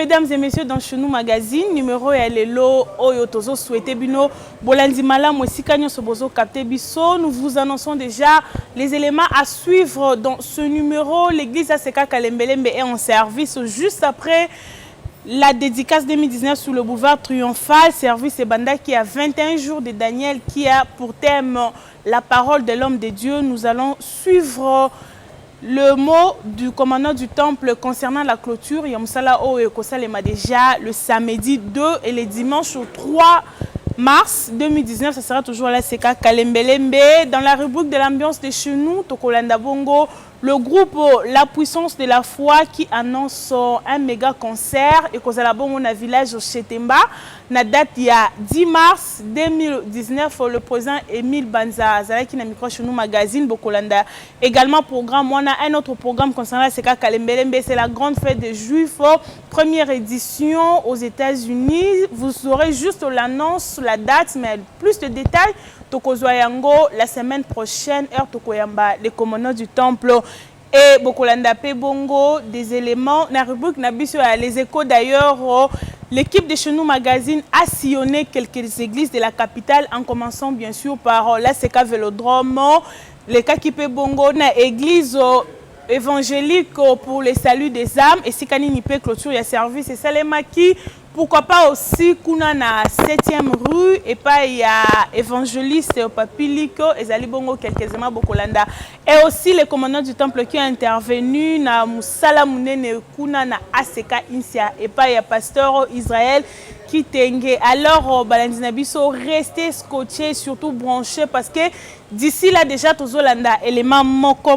mesdames et messieurs, dans Chenou Magazine, numéro Yalelo, Oyo Tozo Souhaité Bino, Bolandi Malam, Sikanyo Sobozo Kapte Biso. Nous vous annonçons déjà les éléments à suivre dans ce numéro. L'église Aseka Kalembelembe est en service juste après la dédicace 2019 sur le boulevard Triomphal. Service Ebanda qui a 21 jours de Daniel qui a pour thème la parole de l'homme de Dieu. Nous allons suivre le mot du commandant du temple concernant la clôture. Yamsala O et Kosalema déjà le samedi 2 et le dimanche 3 mars 2019. Ça sera toujours la Seka Kalembelembe. Dans la rubrique de l'ambiance de chez nous, Tokolanda Bongo, le groupe La Puissance de la Foi qui annonce un méga concert et Kozala Bongo na village Chetemba. Na date il y a 10 mars 2019, le président Émile Banza qui na micro chez nous magazine Bokolanda. Également programme, on a un autre programme concernant la Seka Kalembelembe, c'est la grande fête des Juifs, première édition aux États-Unis. Vous aurez juste l'annonce, la date, mais plus de détails. Tokozoyango la semaine prochaine, heure Tokoyamba, les commandants du temple et Bokolanda Pe Bongo, des éléments. Na rubrique Nabiso les échos d'ailleurs. L'équipe de Chenou Magazine a sillonné quelques églises de la capitale en commençant bien sûr par la Seka Vélodrome, les Kakipe Bongo, na église évangélique pour le salut des âmes et Sikani Nipe clôture ya service et Salemaki. Pourquoi pas aussi kuna na 7e rue et pas il y a évangéliste Papiliko et Zali Bongo quelques éléments Bokolanda et aussi les commandants du temple qui ont intervenu na Musala Munene kuna na Aseka Insia et pas il y a pasteur Israël qui tengue. Alors Balandina Biso restez scotché surtout branché parce que d'ici là déjà tozolanda élément moko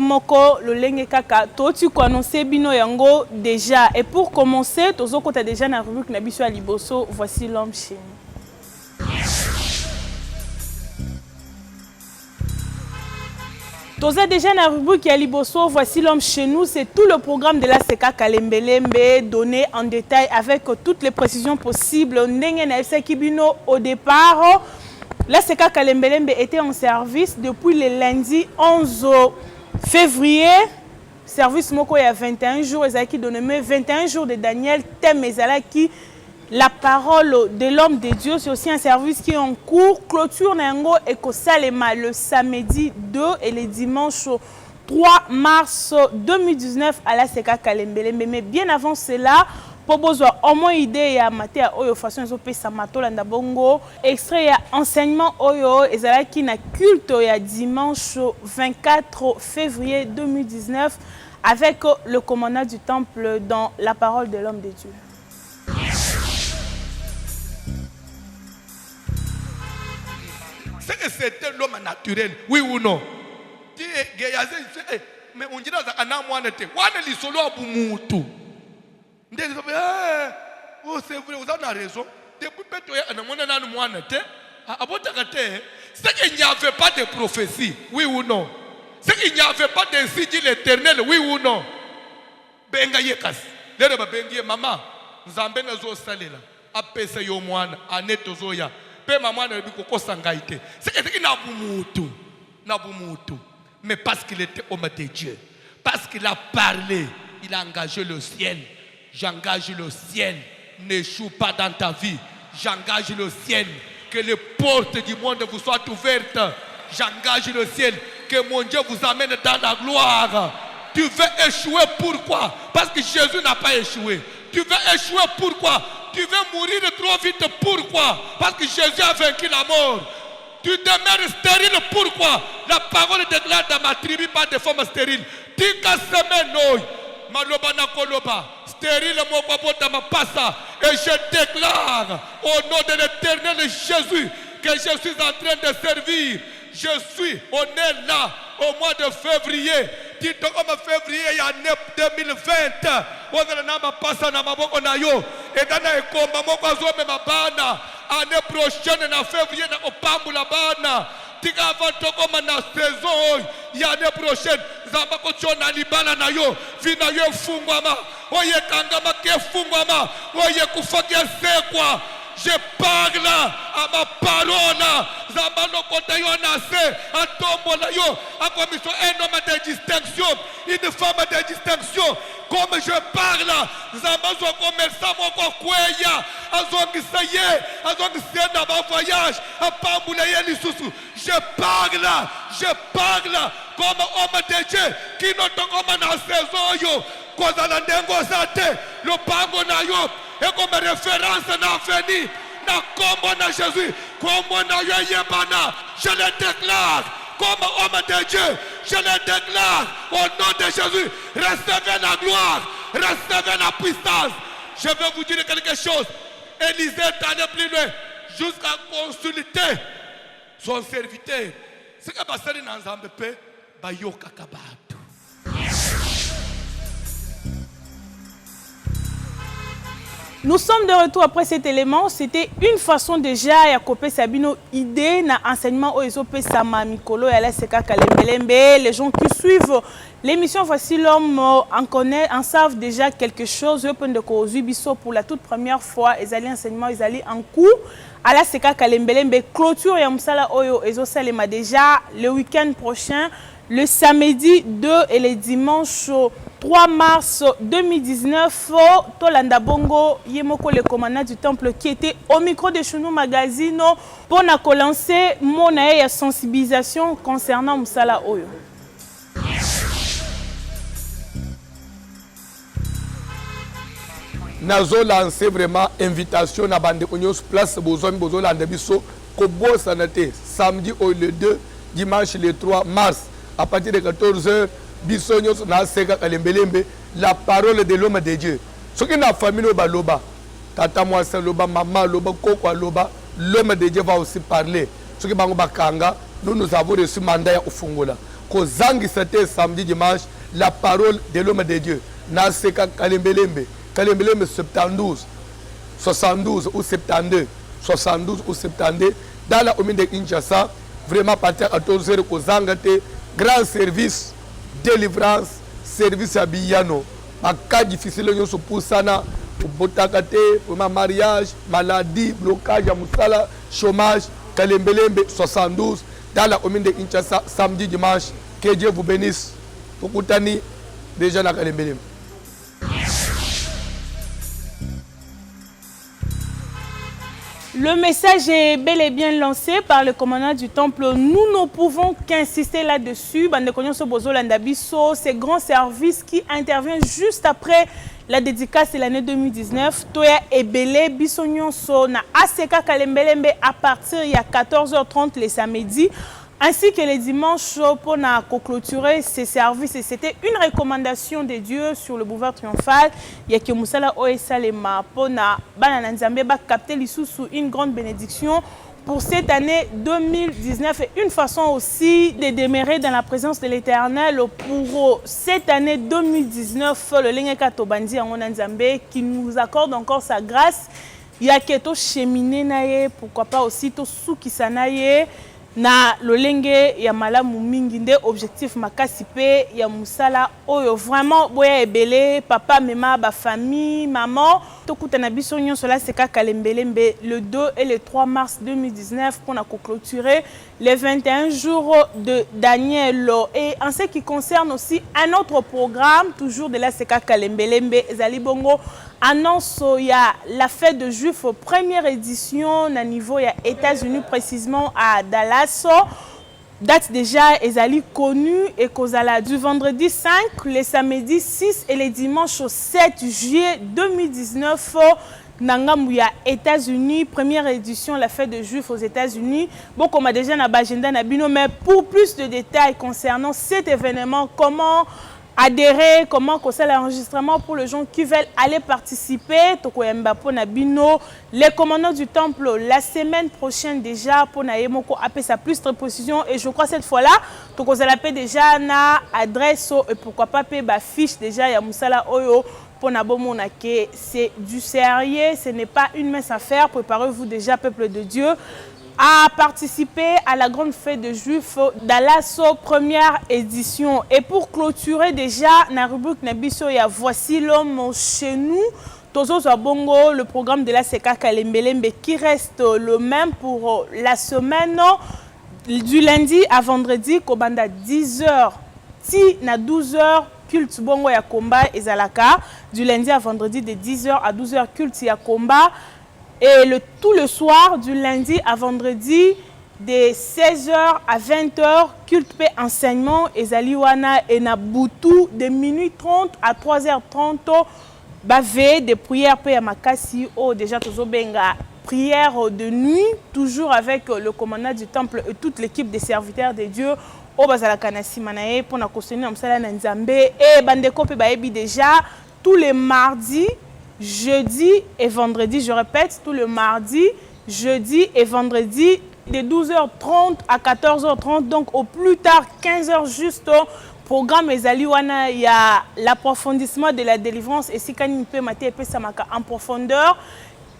le lenge kaka to tu connaissais bino yango déjà et pour commencer tozo kota déjà na rubrique na biso ali boso voici l'homme chez nous. Toza déjà na rubrique ya liboso voici l'homme chez nous, c'est tout le programme de la Seka Kalembelembe donné en détail avec toutes les précisions possibles. Ndenge na Kibino au départ, la Seka Kalembelembe était en service depuis le lundi 11 février. Service moko il y a 21 jours, ezaki donné 21 jours de Daniel thème ezalaki la parole de l'homme de Dieu. C'est aussi un service qui est en cours. Clôture Nango et Kosalema le samedi 2 et le dimanche 3 mars 2019 à la Seka Kalembelembe. Mais bien avant cela, pour besoin au moins idée à maté à Oyo façon ezopé samato landa bongo extrait ya enseignement Oyo ezalaki na culte ya dimanche 24 février 2019 avec le commandant du temple dans la parole de l'homme de Dieu. C'était l'homme naturel, oui ou non? Mais on dirait que c'est c'est vrai, vous avez raison. Depuis c'est qu'il n'y avait pas de prophétie, oui ou non? C'est qu'il n'y avait pas de signe l'éternel, oui ou non? Benga yekas. Lero ba bengi mama. Nzambe na zo salela. Apesa yo mwana aneto zoya. Pe mama na biko sangaite. C'est qu'il n'a bumutu. Mais parce qu'il était homme de Dieu, parce qu'il a parlé, il a engagé le ciel. J'engage le ciel, n'échoue pas dans ta vie. J'engage le ciel, que les portes du monde vous soient ouvertes. J'engage le ciel, que mon Dieu vous amène dans la gloire. Tu veux échouer, pourquoi? Parce que Jésus n'a pas échoué. Tu veux échouer, pourquoi? Tu veux mourir trop vite, pourquoi? Parce que Jésus a vaincu la mort. Tu demeures stérile, pourquoi? La parole déclare dans ma tribu pas de femmes stériles. Tika semenoy, maloba na koloba, stérile mokobota ma passa. Et je déclare au nom de l'éternel Jésus que je suis en train de servir. Je suis, on est là au mois de février. Tito comme février, il y a 2020. On a nama passa na maboko na yo. Et dans la combat moko azome mabana. Année prochaine na février na opambu la bana. Tika avant comme na saison. Il y a l'année prochaine. Zamba ko chona libala na yo. Vina yo fungwama. Oye kangama ke fungwama. Oye kufakia sekwa. Je parle à ma parole. Zambano Kotayo Nase, à Tombola yo, à commission un homme de distinction, une femme de distinction. Comme je parle, Zambazo commerçant, mon kweya azongisa ye azongisa na ba voyage apambula ye lisusu. Je parle comme homme de Dieu qui n'otokoma na saison yo kozala ndengo zate le pango na yo et comme référence na avenir na kombo na Jésus kombo na yo yebana. Je le déclare comme homme de Dieu, je le déclare au nom de Jésus. Recevez la gloire, recevez la puissance. Je vais vous dire quelque chose. Élisée est allé plus loin jusqu'à consulter son serviteur. C'est que Basari Nanzambe pe bayoka kabatu. Nous sommes de retour après cet élément. C'était une façon déjà à copier Sabino idée na enseignement au Esope Sama Mikolo et à la Seka Kalembelembe. Les gens qui suivent l'émission Voici l'homme en savent déjà quelque chose. Je pense que Zubiso pour la toute première fois, ils allaient enseignement, ils allaient en cours à la Seka Kalembelembe. Clôture et Amsala Oyo Ezosalema déjà le week-end prochain. Le samedi 2 et le dimanche 3 mars 2019, Tolanda Bongo, Yemoko le commandant du temple qui était au micro de Chounou Magazine pour lancer mon sensibilisation concernant Moussala Oyo. Nazo lancé vraiment invitation na bande onyos place bozo landa biso ko bo sanate samedi le 2 dimanche le 3 mars à partir de 14h bisognos na seka kalembelembe la parole de l'homme de Dieu. Ce qui na famille ba loba tata mwasa loba maman loba koko loba l'homme de Dieu va aussi parler. Ce qui bango bakanga nous avons reçu mandat ya ufungola ko zangi c'était samedi dimanche la parole de l'homme de Dieu na seka kalembelembe 72 72 ou 72 72 ou 72 dans la commune de Kinshasa vraiment partir à 14h ko zangate grand service délivrance service à Biyano en cas difficile nous pour sana pour botakate pour ma mariage maladie blocage à Moussala chômage Kalembelembe 72 dans la commune de Kinshasa samedi dimanche que Dieu vous bénisse pour Koutani déjà na Kalembelembe. Le message est bel et bien lancé par le commandant du temple. Nous ne pouvons qu'insister là-dessus. Ces grands services qui interviennent juste après la dédicace de l'année 2019. Toya Ebele Bissonyon Sona Aseka Kalembelembe à partir il y a 14h30 les samedis. Ainsi que les dimanches pour clôturer ces services. Et c'était une recommandation de Dieu sur le boulevard triomphal. Il y a que Moussala Oesalema pour Banananzambe capter sous une grande bénédiction pour cette année 2019 et une façon aussi de demeurer dans la présence de l'Éternel pour cette année 2019. Le Lengeka Tobandi Angonanzambe qui nous accorde encore sa grâce. Il y a que to cheminer naye, pourquoi pas aussi to soukisanaye. Na lolenge ya malamu mingi nde objectif makasi pe ya musala oyo vraiment boya ebele papa mema ba famille maman tokutana biso nyonso la Seka Kalembelembe le 2 et le 3 mars 2019 pour na clôturer les 21 jours de Daniel. Et en ce qui concerne aussi un autre programme toujours de la Seka Kalembelembe ezali bongo annonce il y a la fête de Juifs première édition à niveau il y a États-Unis précisément à Dallas. Date déjà ezali connue et kozala du vendredi 5, le samedi 6 et le dimanche 7 juillet 2019 Nangamouya États-Unis première édition la fête de Juifs aux États-Unis. Bon comme a déjà na agenda na bino mais pour plus de détails concernant cet événement comment adhérer, comment c'est l'enregistrement pour les gens qui veulent aller participer. Les commandants du temple la semaine prochaine déjà pour Naemoko appeler ça plus de précision et je crois cette fois-là vous allez déjà na adresse et pourquoi pas ba fiche déjà ya Moussala Oyo pour Nabomona que c'est du sérieux, ce n'est pas une mince affaire. Préparez-vous déjà peuple de Dieu à participer à la grande fête de Juifs Dallas première édition. Et pour clôturer déjà, na rubrique Nabiso ya Voici l'homme chez nous. Tozo Zabongo, le programme de la Seka Kalembelembe qui reste le même pour la semaine du lundi à vendredi, Kobanda 10h, ti na 12h culte bongo ya combat ezalaka du lundi à vendredi de 10h à 12h culte ya combat et tout le soir du lundi à vendredi de 16h à 20h culte pe enseignement ezali wana et na butu de minuit 30 à 3h30 bavé de prières pe ya makasi o déjà tozo benga prière de nuit, toujours avec le commandant du temple et toute l'équipe des serviteurs de Dieu. Au Bazalakana Manae pour nous cautionner comme ça Nzambe et Bandeko pe baebi déjà tous les mardis, jeudi et vendredi, je répète, tous les mardis, jeudi et vendredi de 12h30 à 14h30, donc au plus tard 15h juste. Programme ezali wana il y a l'approfondissement de la délivrance et si kani pe maté pe samaka en profondeur.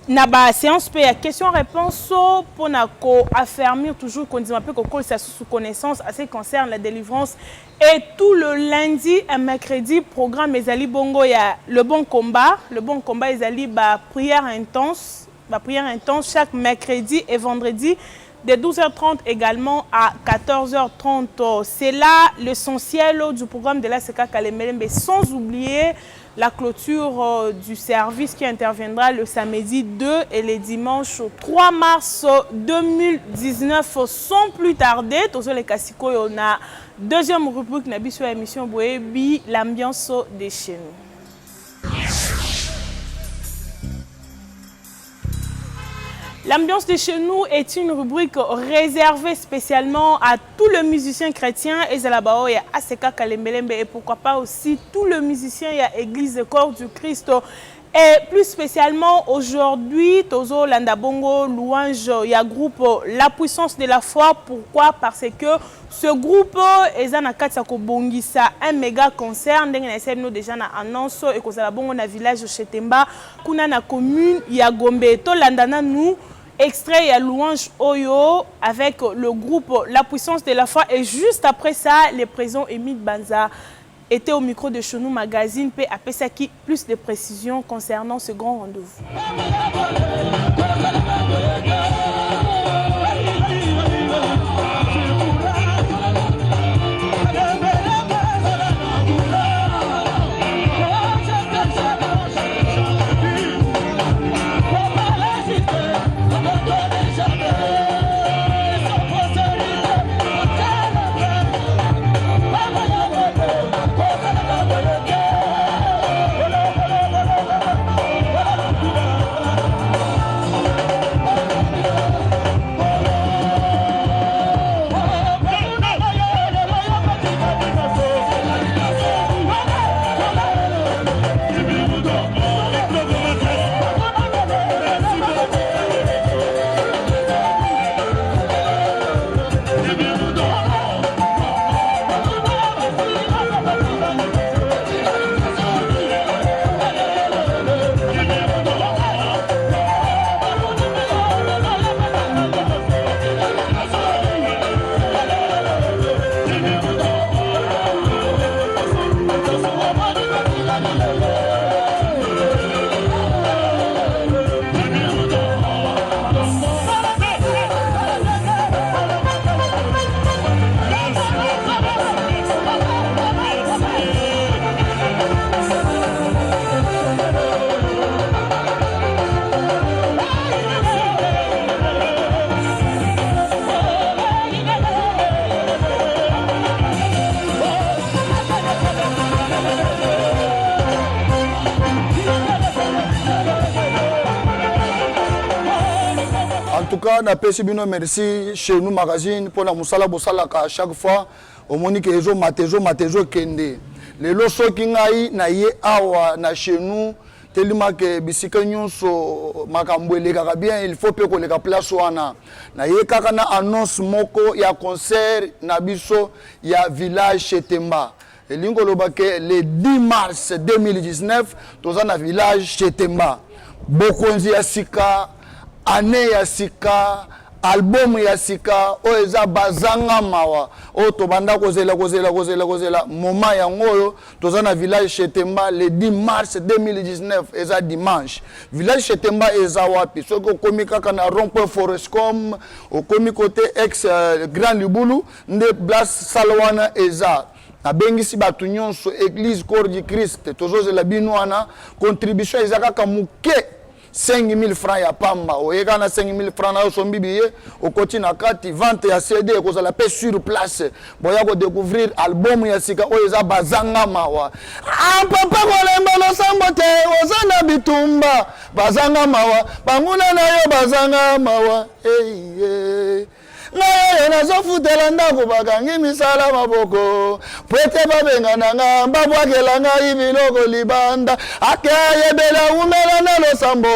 Na ba séance pe ya question-réponse pour affermir toujours qu'on dit un peu qu'on ça sous connaissance à ce qui concerne la délivrance et tout le lundi et mercredi programme ezali bongo ya le bon combat ezali ba prière intense chaque mercredi et vendredi de 12h30 également à 14h30. C'est là l'essentiel du programme de la SECA Kalemelembe, sans oublier la clôture du service qui interviendra le samedi 2 et le dimanche 3 mars 2019. Sans plus tarder, tous les Kassiko, on a deuxième rubrique nabi sur l'émission Boebi, l'ambiance des chez nous. L'ambiance de chez nous est une rubrique réservée spécialement à tous les musiciens chrétiens et Zalabao et Aseka Kalembelembe et pourquoi pas aussi tous les musiciens et Église Corps du Christ. Et plus spécialement aujourd'hui, Tozo Landabongo louange, il y a groupe La Puissance de la Foi. Pourquoi? Parce que ce groupe est un méga concert. Nous déjà na annonce et que ça bongo na village Chetemba, kuna na commune ya Gombe. To landana nous extrait et louange Oyo avec le groupe La Puissance de la Foi et juste après ça, le président Émile Banza était au micro de Chenou Magazine P. Apesaki plus de précisions concernant ce grand rendez-vous. En tout cas, na pesi bino merci chez nous magazine pour la musala bosala à chaque fois au monique ezo matezo kende. Les loso kingai na ye awa na chez nous tellement que bisika nyonso makambo eleka bien il faut pe ko leka place wana. Na ye kaka na annonce moko ya concert na biso ya village Chetemba. Elingo lobake le 10 mars 2019 toza na village Chetemba. Bokonzi ya sika année ya sika album ya sika oeza bazanga mawa o to banda kozela moment yango oyo toza na village Chetemba le 10 mars 2019 eza dimanche. Village Chetemba eza wapi soko komi kaka na rond-point Forestcom o komi côté ex Grand Libulu nde place Salwana eza na bengisi bato nyonso église corps du Christ tozozela bino wana contribution ezaka muke 5000 francs ya pamba oyeka na 5000 francs na sombi biye okoti na kati vente ya CD ekozala pe sur place boya ko découvrir album ya sika oyo eza bazanga mawa papa kolemba losambo te ozana bitumba bazanga mawa banguna na yo bazanga mawa ngaye nazofutela ndako bakangi misala maboko pwete babengana nga babwakela ngai biloko libanda akeyebela umela na losambo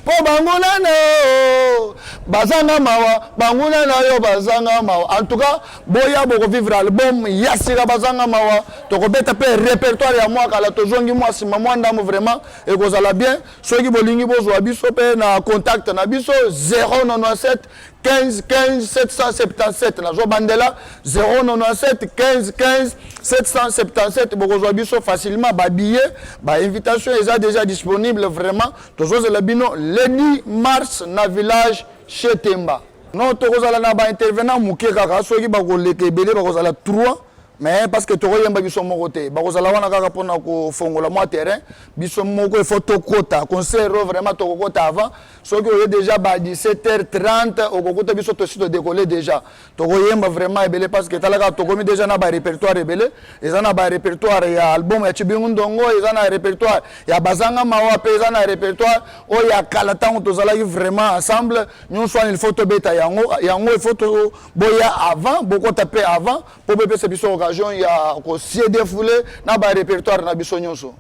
po banguna no bazanga mawa banguna na yo bazanga mawa en tout cas boya boko vivre album yasika bazanga mawa tokobeta pe répertoire ya mwaka la tozongi mwasi mwa ndamo vraiment ekozala bien soki bolingi bozwa biso pe na contact na biso 097 15 15 777 na zo bandela 097 15 15 777 bokozwa biso facilement ba billet ba invitation est déjà disponible vraiment tozo la bino le 10 mars na village chez Temba non tokozala na ba intervenant muke kaka soki bakoleka ebele bakozala 3 mais parce que toko yemba biso moko te bakozala wana kaka pona ko fongola moi terrain biso moko il faut tokota concert vraiment tokota avant soki oye déjà ba 17h30 okokota biso to sito décoller déjà toko yemba vraiment ebele parce que talaka tokomi déjà na ba répertoire ebele eza na ba répertoire ya album ya Chibingu Ndongo eza na répertoire ya bazanga mawa pe eza na répertoire o ya kala tango tozala vraiment ensemble nyonso il faut to beta yango il faut to boya avant bokota pe avant po bebe se biso il y a aussi défoulé dans le répertoire na biso nyonso.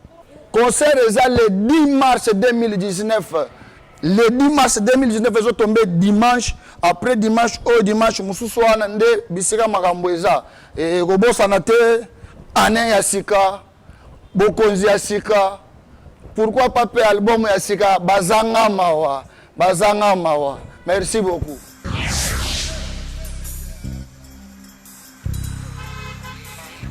Concert est le 10 mars 2019. Le 10 mars 2019 est tombé dimanche après dimanche au dimanche mususu wana nde bisika makambo eza et kobosa na te année ya sika bokonzi ya sika pourquoi pas pe album ya sika bazanga mawa merci beaucoup.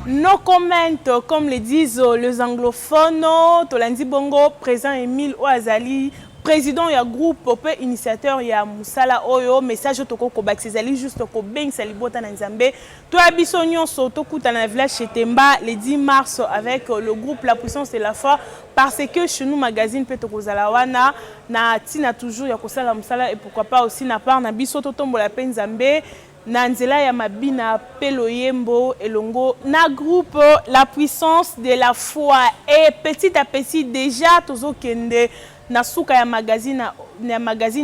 No comment, comme le disent les anglophones, Tolandi Bongo, président Emile Oazali, président du groupe, initiateur ya Musala Oyo, message toko Kobaxizali, juste ko beng salibota na Nzambe. To abisonyon soto kuta na village chez Temba le 10 mars avec le groupe La Puissance et la Foi parce que chez nous magazine peut kozalawana na tina toujours ya kosala musala et pourquoi pas aussi na part na biso to tombo la pe Nzambe. Nanzela ya mabina pelo yembo elongo na groupe La Puissance de la Foi et petit à petit déjà tozo kende na suka ya magazine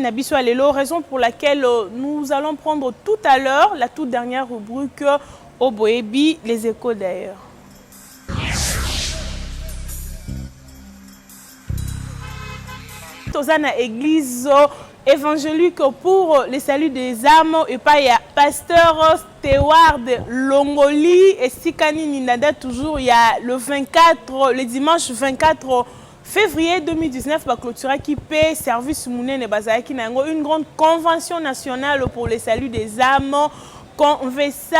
na biso alelo, raison pour laquelle nous allons prendre tout à l'heure la toute dernière rubrique au Boebi les échos d'ailleurs. Tozana église évangélique pour le salut des âmes et pas ya pasteur Steward Longoli et Sikani Ninada toujours il y a le dimanche 24 février 2019 ba clôtura qui paie service Mounene Bazaki nango une grande convention nationale pour le salut des âmes convesa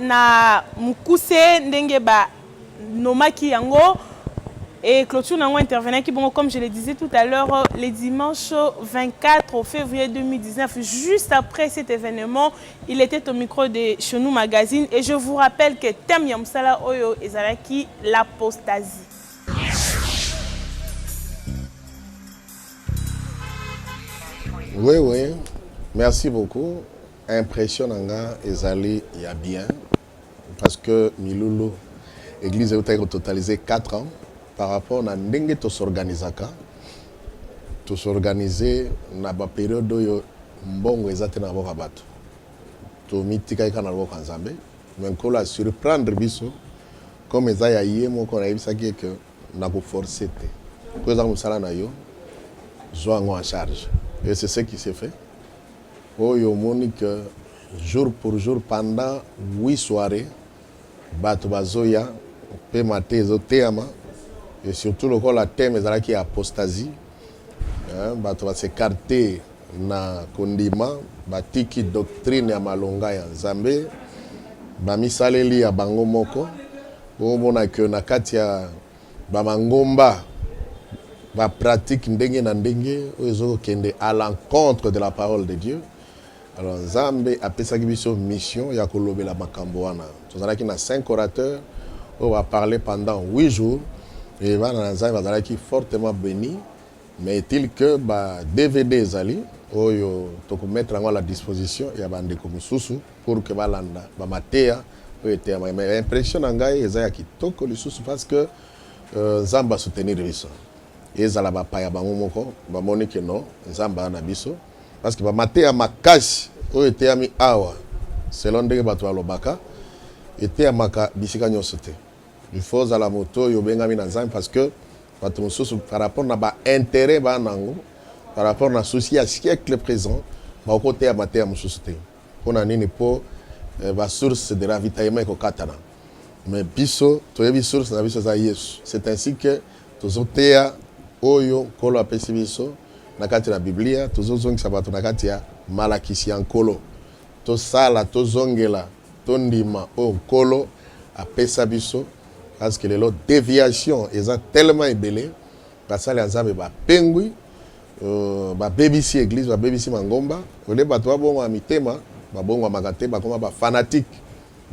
na mukuse ndenge ba nomaki yango. Et clôture n'a intervenu qui, bon, comme je le disais tout à l'heure, le dimanche 24 février 2019, juste après cet événement, il était au micro de Chenou Magazine. Et je vous rappelle que Tem Yamsala Oyo Ezalaki l'apostasie. Oui, merci beaucoup. Impressionnant, Ezali, il y a bien. Parce que Miloulou, l'église a totalisé 4 ans. Par rapport à ndenge to s'organiser na ba période yo mbongo ezate na boka bato to mitika ikana boka Nzambe mais ko la surprendre biso comme eza ya yemo ko na bisa que na ko forcer te ko za musala na yo zoango en charge et c'est ce qui s'est fait oyo monique jour pour jour pendant 8 soirées bato bazoya pe maté zoteama. Et surtout, le thème est apostasie. Bato va s'écarter na kondima, batiki doctrine ya malonga ya Nzambe, ba misaleli ya bango moko. Omona que na kati ya ba mangomba ba pratique ndenge na ndenge ozo kende à l'encontre de la parole de Dieu. Alors Nzambe a pesaki biso mission ya kolobela makambo wana. Tozalaki na 5 orateurs. On va parler pendant 8 jours. Et voilà, Nzambe qui fortement béni. Mais est-il que DVD Zali, tu peux mettre à la disposition et bande comme sous pour que balanda matea mais l'impression ngai ezaya kitoko lisusu parce que Nzamba soutenir biso ezala ba paya bango moko ba monique non Nzamba na biso parce que ba matea makashi oyo eteyami awa selon ndenge bato alobaka eteyamaka bisika nyonso te il faut zala moto yo bengami na Nzambe parce que bato mosusu par rapport na ba intérêt ba nango par rapport na souci à siècle présent ba côté ya matea mosusu te pona nini po ba source de ravitaillement ko katana mais biso toyebi source na biso za Yesu c'est ainsi que tozotea oyo kolo apesi biso na kati na Biblia tozozongisa bato na kati ya malakisi ya nkolo tosala tozongela tondima oyo nkolo apesa biso parce que lelo déviation eza tellement ebele basali ya Nzambe bapengwi babebisi église babebisi mangomba ole bato babongo ya mitema babongo makate bakoma ba fanatique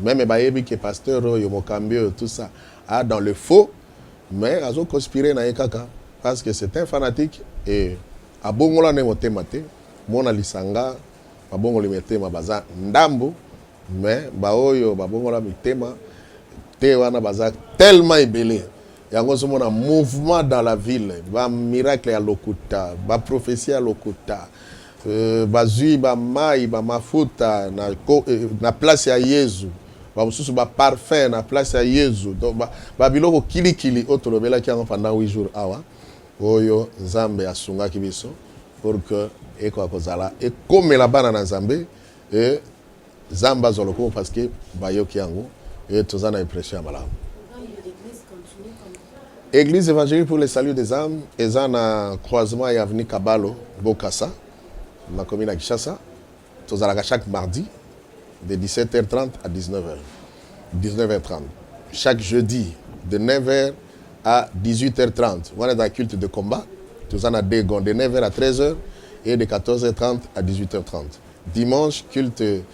même bayebi que pasteur oyo mokambi oyo tout ça a dans le faux mais azo conspirer na ekaka parce que c'est un fanatique et abongola ne motema te mona lisanga babongo le mitema baza ndambo mais baoyo babongola mitema te wana baza tellement ebele yango somona mouvement dans la ville ba miracle ya lokuta ba prophétie ya lokuta bazui ba mai ba mafuta na place ya Yesu ba mususu ba parfum na place ya Yesu donc ba biloko kilikili otolobela ki pendant 8 jours awa oyo Nzambe asungaki biso pour que eko kozala et comme la bana na Nzambe et Zamba zoloko parce que bayoki yango et tozana impression malamu. Église évangélique pour le salut des âmes et un croisement et avenue Kabalo Bokassa dans la commune de Kinshasa. Nous allons chaque mardi de 17h30 à 19h30. Chaque jeudi de 9h à 18h30. On est dans le culte de combat. Nous allons de 9h à 13h et de 14h30 à 18h30. Dimanche, culte et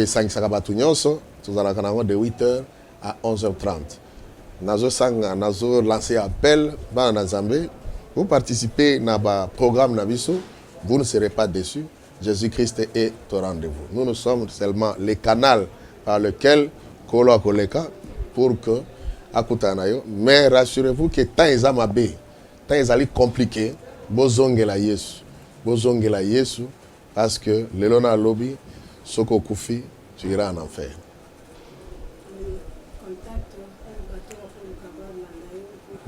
5 Sarabatu Nyonso. Nous allons de 8h à 11h30. Nazo lancé appel dans Nzambe. Vous participez à un programme Nabiso, vous ne serez pas déçus. Jésus-Christ est au rendez-vous. Nous sommes seulement les canaux par lesquels Kolo Akoleka pour que Akutanayo. Mais rassurez-vous que tant Ezamabe, tant Ezali compliqué, bozongela Yesu. Bozongela Yesu parce que l'elona lobby, soko kufi, tu iras en enfer.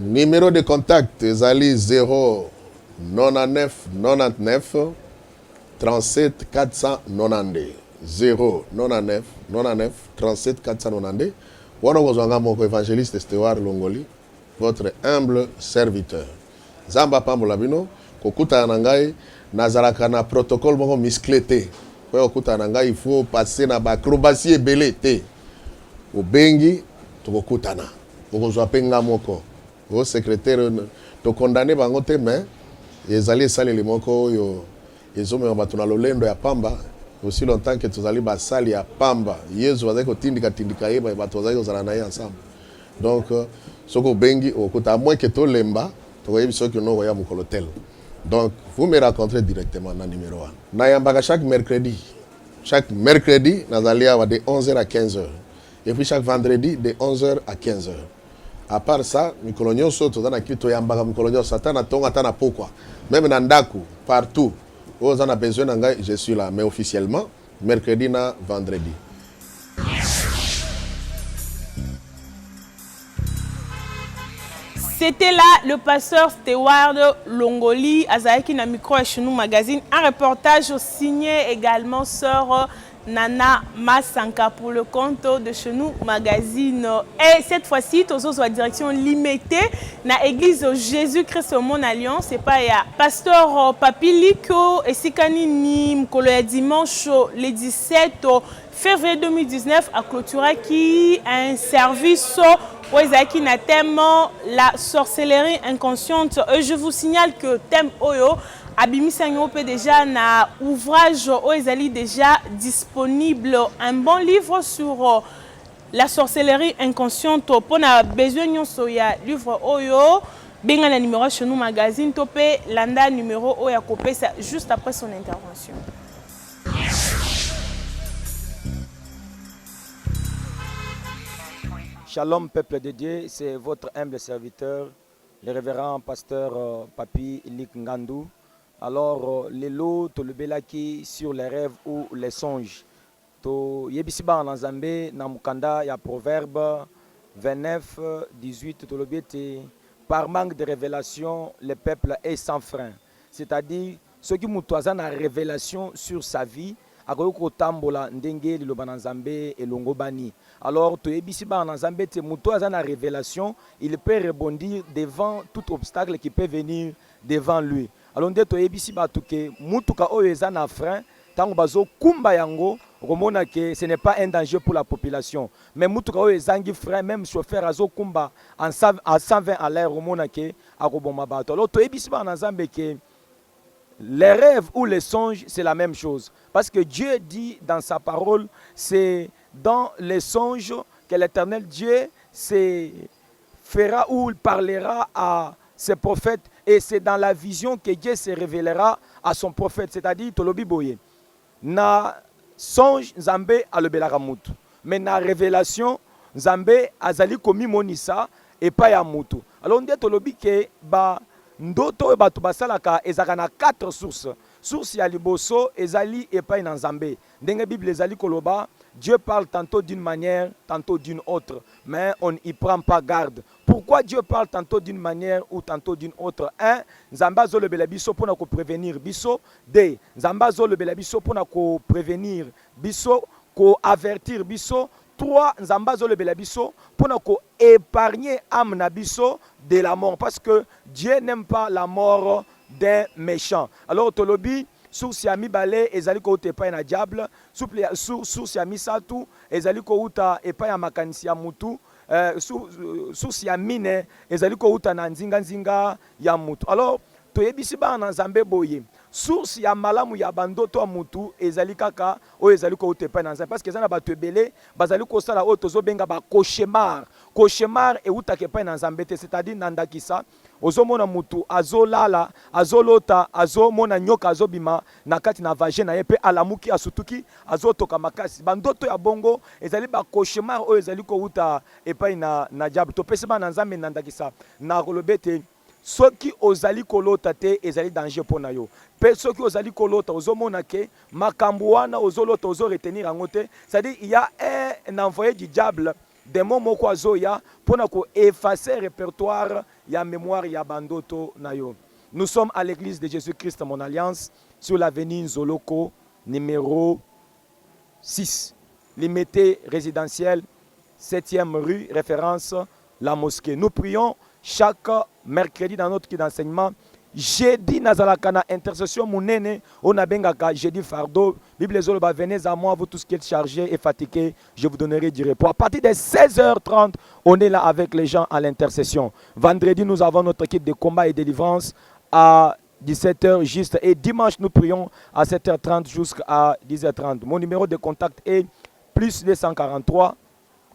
Numéro de contact, Zali 0 99 99 37 492. 0 99 99 37 492. Wanogozwanga moko évangéliste Stewart Longoli, votre humble serviteur. Zamba pambola bino, kokuta na ngai nazalaka na protocole moko misclété. Kwa kokuta na ngai il faut passer na ba acrobatie belé te. Obengi tokokutana. Okozwa penga moko. Au secrétaire to condamné bango te mais ezali sali le moko yo ezomo batuna lolendo ya pamba aussi longtemps que tozali basali ya pamba Yesu bazali ko tindika yeba bato bazali kozala na ye ensemble donc soko bengi okuta moins que to lemba to yebi soko no ya mukolo tel donc vous me rencontrez directement na numéro 1 na yambaka chaque mercredi nazali awa de 11h à 15h et puis chaque vendredi de 11h à 15h. À part ça, Mikolonyo soto dans la kito yambaka Mikolonyo satana tonga tana pourquoi même dans Ndaku partout où on a besoin d'engagement je suis là mais officiellement mercredi na vendredi. C'était là le pasteur Stewart Longoli Azaiki na micro à Chenou Magazine, un reportage signé également sœur Nana Masanka pour le compte de Chenou Magazine. Et cette fois-ci, tous en direction limitée na église Jésus-Christ au Mon Alliance. C'est pas ya pasteur Papiliko et Sikani Mkolo ya dimanche le 17 février 2019 à clôturer qui a un service qui na thème la sorcellerie inconsciente. Et je vous signale que thème Oyo Abimisa Nyope déjà na ouvrage Oezali déjà disponible, un bon livre sur la sorcellerie inconsciente pour na besoin nyonso ya livre oyo benga na numéro chez nous magazine topé landa numéro oya kopesa juste après son intervention. Shalom peuple de Dieu, c'est votre humble serviteur, le révérend pasteur Papi Lik Ngandou. Alors, les lots, to le belaki sur les rêves ou les songes. To yebisiba en Zambé, na mukanda ya proverbe 29, 18, to le biete. Par manque de révélation, le peuple est sans frein. C'est-à-dire, ceux qui moutoisent la révélation sur sa vie, akoyoko tambola ndenge liloba na Nzambe elongo bani. Alors to yebisi ba na Nzambe te muto aza na révélation, il peut rebondir devant tout obstacle qui peut venir devant lui. Alors nde to yebisi ba tuke mutuka oyo eza na frein tango bazo kumba yango romona que ce n'est pas un danger pour la population. Mais mutuka oyo ezangi frein, même chauffeur azo kumba à 120 à l'heure romona que akoboma bato. Alors to yebisi ba na Nzambe que les rêves ou les songes, c'est la même chose. Parce que Dieu dit dans sa parole, c'est dans les songes que l'Éternel Dieu fera ou il parlera à ses prophètes. Et c'est dans la vision que Dieu se révélera à son prophète. C'est-à-dire, Tolobi Boye. Na songe, Nzambe alobelaka mutu. Mais na révélation, Nzambe azali komi monisa et pas ya mutu. Alors on dit Tolobi que ndoto bato basalaka ezaka na 4 sources. Source ya liboso ezali epai na Nzambe. Ndenge Bible ezali koloba, Dieu parle tantôt d'une manière, tantôt d'une autre, mais on n'y prend pas garde. Pourquoi Dieu parle tantôt d'une manière ou tantôt d'une autre? 1. Nzamba zo lebela biso pona ko prévenir biso. 2. Nzamba zo lebela biso pona ko prévenir biso, ko avertir biso. 3. Nzamba zo lebela biso pona ko épargner âme na biso de la mort, parce que Dieu n'aime pas la mort d'un méchant. Alors tolobi source ya mibale ezali ko uta epai na diable, source ya misatu ezali ko uta epai ya makanisi ya mutu, source ya mine ezali ko uta na nzinga ya mutu. Alors toyebisi ba na Nzambe boye source ya malamu ya bandoto ya mutu ezali kaka o ezali ko uta epai na Nzambe, parce que ezana bato ebele bazali ko sala o tozo benga ba cauchemar. Cauchemar e uta ke epai na Nzambe te, c'est-à-dire nandakisa ozomona mutu azolala azolota azomona nyoka azobima na kati na vagin na ye pe alamuki asutuki azotoka makasi. Bandoto ya bongo ezali ba cauchemar o ezali ko uta epai na diable. To pese ba na Nzambe nandakisa na kolobete soki ozali kolota te ezali danger pona yo. Pe soki ozali kolota ozomona ke makambo wana ozolota ozo retenir yango te, c'est-à-dire il y a un envoyé du diable démon moko azoya pona ko effacer répertoire ya mémoire ya bandoto na yo. Nous sommes à l'église de Jésus-Christ mon alliance sur l'avenue Zoloko numéro 6, limité résidentiel 7e rue, référence la mosquée. Nous prions chaque mercredi dans notre kit d'enseignement. Jeudi nazalaka na intercession munene on a bengaka jeudi fardeau. Bible zoloba, venez à moi vous tous qui êtes chargés et fatigués, je vous donnerai du repos. À partir de 16h30, on est là avec les gens à l'intercession. Vendredi nous avons notre kit de combat et délivrance à 17h juste, et dimanche nous prions à 7h30 jusqu'à 10h30. Mon numéro de contact est plus 243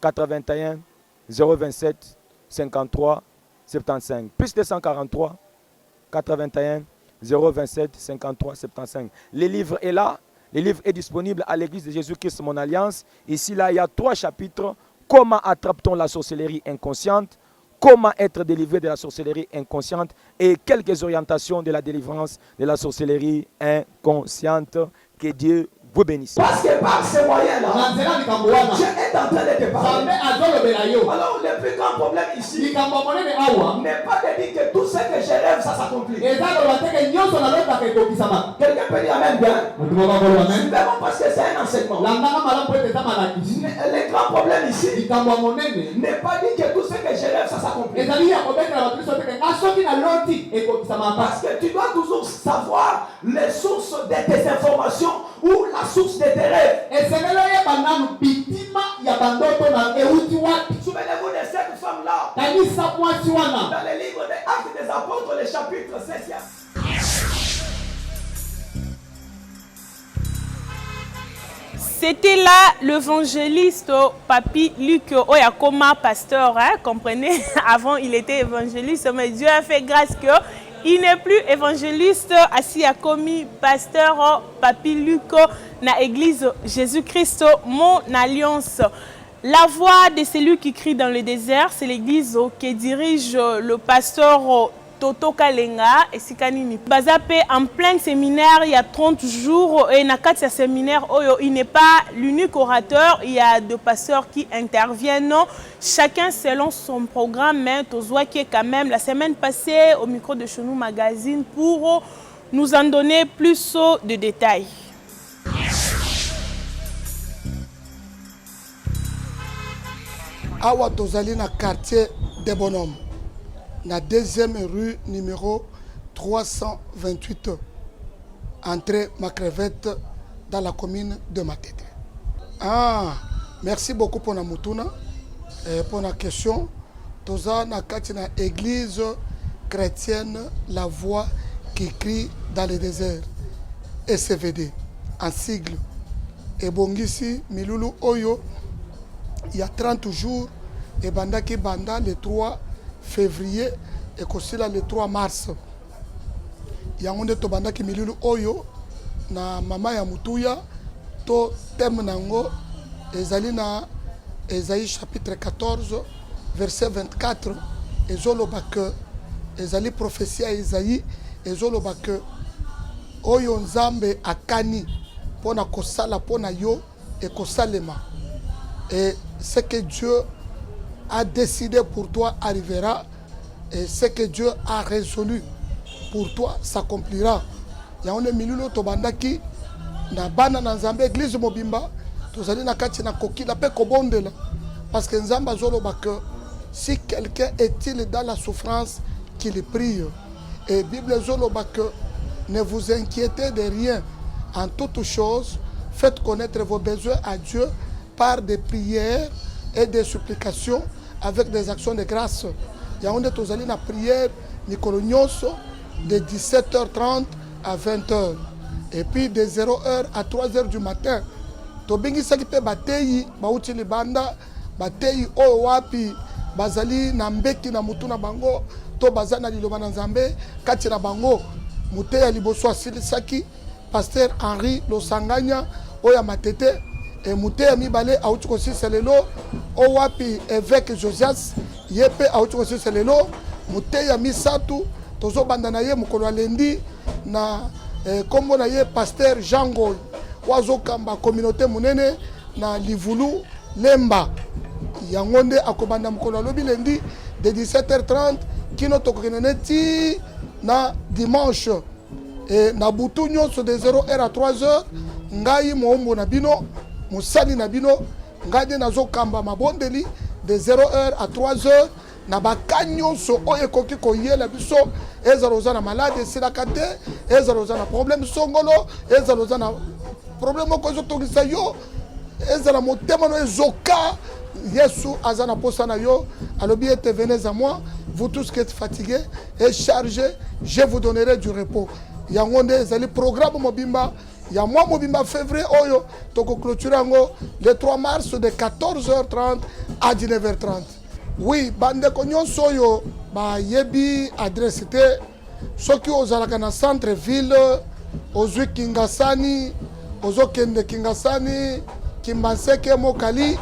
81 027 53 75. Plus 243 81 027 53 75. Le livre est là. Le livre est disponible à l'église de Jésus-Christ mon alliance. Ici là, il y a 3 chapitres. Comment attrape-t-on la sorcellerie inconsciente? Comment être délivré de la sorcellerie inconsciente? Et quelques orientations de la délivrance de la sorcellerie inconsciente. Que Dieu vous bénisse. Parce que par ces moyens-là, Dieu est en train de te parler. Alors le plus grand problème ici n'est pas de dire que tout ce que je rêve, ça s'accomplit. Quelqu'un peut dire Amen bien. Simplement parce que c'est un enseignement. Le grand problème ici n'est pas de dire que tout ce que je rêve, ça s'accomplit. Parce que tu dois toujours savoir les sources de tes informations ou la source de tes rêves. Souvenez-vous de cette femme-là dans le livre des Actes des Apôtres, le chapitre 16. C'était là l'évangéliste Papi Luc Oyakoma, pasteur, hein, comprenez. Avant, il était évangéliste, mais Dieu a fait grâce qu'il n'est plus évangéliste. Assis à commis pasteur Papi Luc na église Jésus-Christ, mon alliance. La voix de celui qui crie dans le désert, c'est l'église qui dirige le pasteur Toto Kalenga et Sikanini. Bazapé en plein séminaire, il y a 30 jours et dans ce séminaire, il n'est pas l'unique orateur, il y a deux pasteurs qui interviennent, chacun selon son programme, mais Tozoa qui est quand même la semaine passée au micro de Chenou Magazine pour nous en donner plus de détails. Awa Tozali na quartier des Bonhommes. La deuxième rue numéro 328, entrée Macrevette dans la commune de Matete. Ah, merci beaucoup pour la mutuna et pour la question. Toza na katina église chrétienne La Voix qui crie dans le désert. SVD en sigle. Et bongisi Milulu Oyo, il y a 30 jours, et bandaki banda le 3 février et aussi le 3 mars. Yangonde to bandaki milulu oyo na mama ya mutuya to thème nango ezali na Esaïe chapitre 14 verset 24 ezoloba que ezali prophétie ya Esaïe ezoloba que oyo nzambe akani pona kosala pona yo et kosalema, et ce que Dieu a décidé pour toi arrivera, et ce que Dieu a résolu pour toi s'accomplira. Yaone milulu to bandaki na bana na nzambe église mobimba tozali na kati na kokila pe kobondela, parce que nzamba zoloba que si quelqu'un est-il dans la souffrance qu'il prie, et Bible zoloba que ne vous inquiétez de rien, en toutes choses faites connaître vos besoins à Dieu par des prières et des supplications avec des actions de grâce. Yaoundé tozali na prière Nicolo Nyonso de 17h30 à 20h. Et puis de 0h à 3h du matin. Tobingi sakipe bateyi bauti libanda bateyi o wapi bazali na mbeki na mutu na bango to bazana liloba na nzambe kati na bango muteya liboso asilisaki pasteur Henri Losanganya oya Matete. Et muteya mibale auti kosi selelo o wapi évêque Josias yepe auti kosi selelo muteya misatu tozo bandana ye mukolo lendi na kombo na ye pasteur Jean Gol wazo kamba communauté munene na Livulu Lemba yangonde akobanda mukolo lobi lendi de 17h30 kino tokokeneti na dimanche et na butu nyonso de 0h à 3h ngai moombo na bino musali na bino ngade nazo kamba mabondeli de 0h à 3h na bakanyonso oye koki koyela biso ezaroza na malade silakate ezaroza na problème songolo ezaroza na problème ko zotongisa yo ezala motema no ezoka Yesu azana posana yo alobi ete venez à moi vous tous qui êtes fatigués et chargés, je vous donnerai du repos. Yangonde ezali programme mobimba ya mois mobimba février oyo toko clôturer ngo le 3 mars de 14h30 à 19h30. Oui, bande ko nyonso oyo ba yebi adresse te soki ozalaka na centre ville ozwi Kingasani ozokende Kingasani Kimbanseke Mokali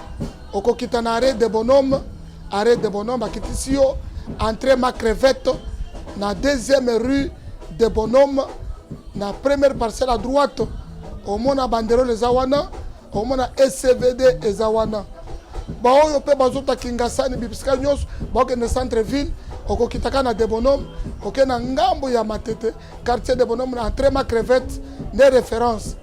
okokita na arrêt de bonhomme akitisi yo entrée Macrevette na deuxième rue de bonhomme na première parcelle à droite omona banderole eza wana omona SVD eza wana baoyo pe bazota Kingasani bibisika nyonso baokende centre ville okokitaka na de bonhomme oke na ngambo ya Matete quartier de bonhomme na entrée Macrevette ne référence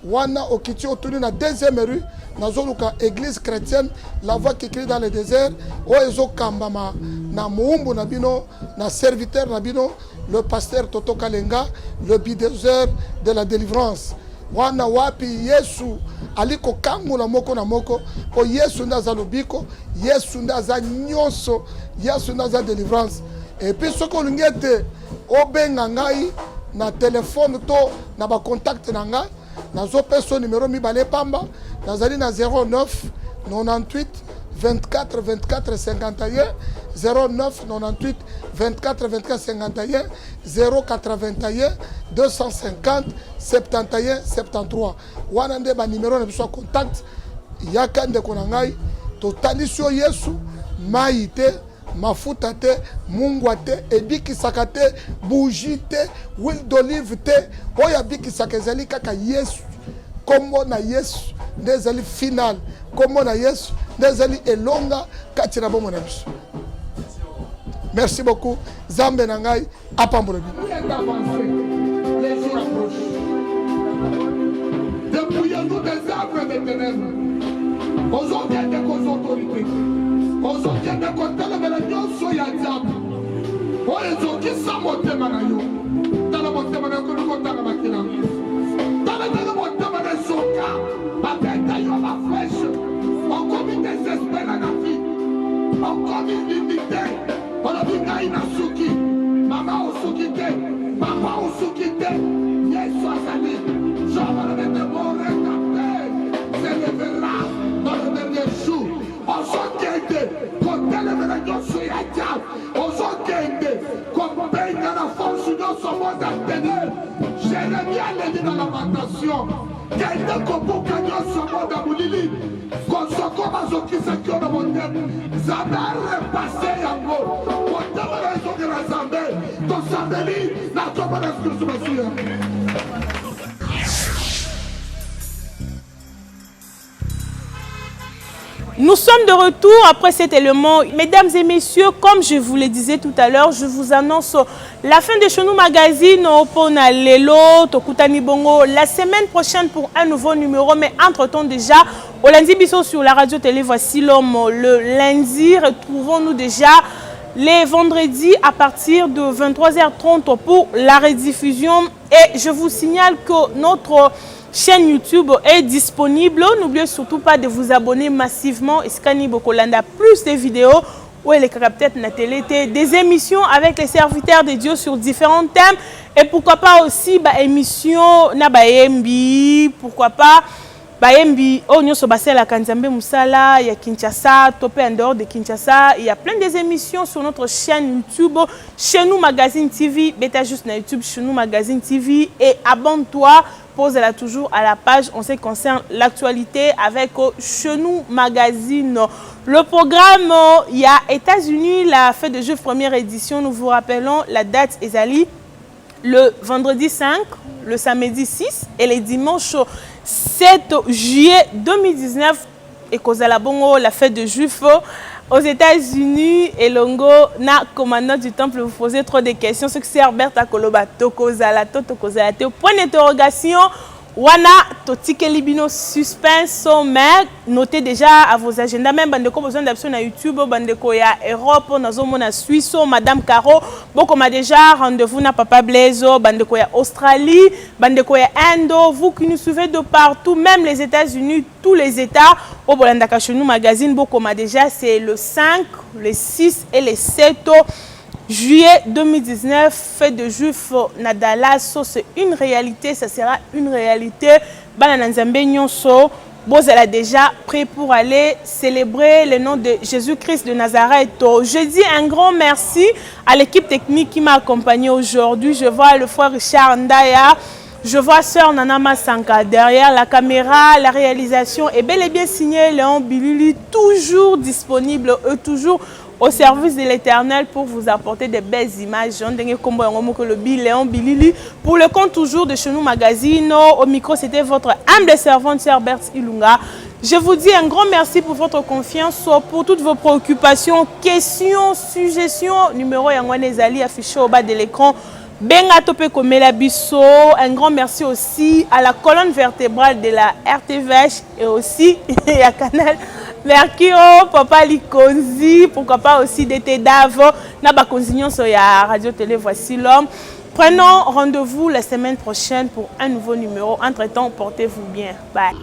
wana okiti otuni na deuxième rue nazoluka église chrétienne La Voix qui crie dans le désert oezo kambama na muumbu na bino na serviteur na bino le pasteur Toto Kalenga le bidézeur de la délivrance wana wapi Yesu aliko kangu na moko po Yesu ndaza lobiko Yesu ndaza nyonso Yesu ndaza délivrance et puis ce ko lingete obenga ngai na téléphone to na ba contact na ngai nazo peso numéro mibale pamba nazali na 09 98 24 24 51 09 98 24 24 51 081 250 71 73 wana nde banimero na biso ya contact yaka ndeko na ngai totalisi yo Yesu mai te mafuta te mungwa te ebikisaka te bougie te huile d'olive te oyo abikisaka ezali kaka Yesu kombo na Yesu nde ezali final kombo na Yesu nde ezali elonga kati na bomoi na biso. Merci beaucoup. Zambe na ngai apambola bino. Les jours approchent. Dépouillez-nous des œuvres des ténèbres. Aujourd'hui, des causes autorités. Aujourd'hui, des côtés de nyonso ya diable. Oyo ezokisa motema na yo. Tala motema na yo kotanga makila. Tala motema na soka. Babeta yo ba flèche. On commis désespéré na vie. On commis limité. On a vu Gaïna Souki. Maman Osuki te. Papa Osuki te. Yesu azali. Jean le de mon récapté. Se révélera dans le dernier jour. On s'en guette. Quand elle est venue dans ce yaka. On s'en guette. Comme paye dans la force dans son monde à tenir. Jérémie l'a dit dans la lamentation. Quelqu'un comme pour gagner son monde à Moulili. Quand son corps a zoki ce qui est dans mon tête. Zambé repassé à moi. Quand tu as raison de la Zambé. Ton Zambéli n'a pas de ce Nous sommes de retour après cet élément. Mesdames et messieurs, comme je vous le disais tout à l'heure, je vous annonce la fin de Chenou Magazine pour Lelo, Tokutani Bongo, la semaine prochaine pour un nouveau numéro. Mais entre-temps déjà, au lundi biso sur la radio-télé, voici l'homme. Le lundi, retrouvons-nous déjà les vendredis à partir de 23h30 pour la rediffusion. Et je vous signale que notre chaîne YouTube est disponible. N'oubliez surtout pas de vous abonner massivement. Iskani Bokolanda, plus de vidéos où il est peut-être na télé, des émissions avec les serviteurs de Dieu sur différents thèmes. Et pourquoi pas aussi émissions na Baembi, pourquoi pas Baembi, oh nyoso basela Kanzambe Musala, il y a Kinshasa, topé en dehors de Kinshasa, il y a plein des émissions sur notre chaîne YouTube, Chenou Magazine TV, bêta juste na YouTube, Chenou Magazine TV, et abonne-toi, pose-la toujours à la page, on sait concerne l'actualité avec Chenou Magazine. Le programme, il y a États-Unis, la fête de jeux première édition, nous vous rappelons la date Ezali, le vendredi 5, le samedi 6 et les dimanches 7 juillet 2019 et Kozala Bongo, la fête de Juifs aux États-Unis et Longo, na commandant du temple, vous posez trop de questions. Ce que c'est Herbert Akoloba, Tokozala, Tokozala, point d'interrogation. Wana, Totike Libino, suspense, mais notez déjà à vos agendas, même Bandeko, besoin d'options à YouTube, Bandeko, ya Europe, na Suisse, Madame Caro, beaucoup m'a déjà rendez-vous na Papa Blaiso, Bandeko, ya Australie, Bandeko, ya Indo, vous qui nous suivez de partout, même les États-Unis, tous les États, au Bolandaka Chenou Magazine, beaucoup m'a déjà, c'est le 5, le 6 et le 7 juillet 2019, fête de Juifs Nadala, c'est une réalité, ça sera une réalité. Banananzambe Nyonso, vous êtes déjà prêt pour aller célébrer le nom de Jésus-Christ de Nazareth. Je dis un grand merci à l'équipe technique qui m'a accompagné aujourd'hui. Je vois le frère Richard Ndaya, je vois sœur Nana Masanka derrière la caméra, la réalisation est bel et bien signée Léon Bilili, toujours disponible, toujours au service de l'Éternel pour vous apporter des belles images. Léon Bilili, pour le compte toujours de Chenou Magazine. Au micro, c'était votre humble servante, Sœur Berthe Ilunga. Je vous dis un grand merci pour votre confiance, pour toutes vos préoccupations, questions, suggestions. Numéro Yangwane Zali affiché au bas de l'écran. Benga Topé Komela Bisso. Un grand merci aussi à la colonne vertébrale de la RTVH et aussi à Canal Mercure, Papa Likonzi, pourquoi pas aussi d'été d'avant, Naba Konzignon sur la radio-télé, voici l'homme. Prenons rendez-vous la semaine prochaine pour un nouveau numéro. Entre-temps, portez-vous bien. Bye.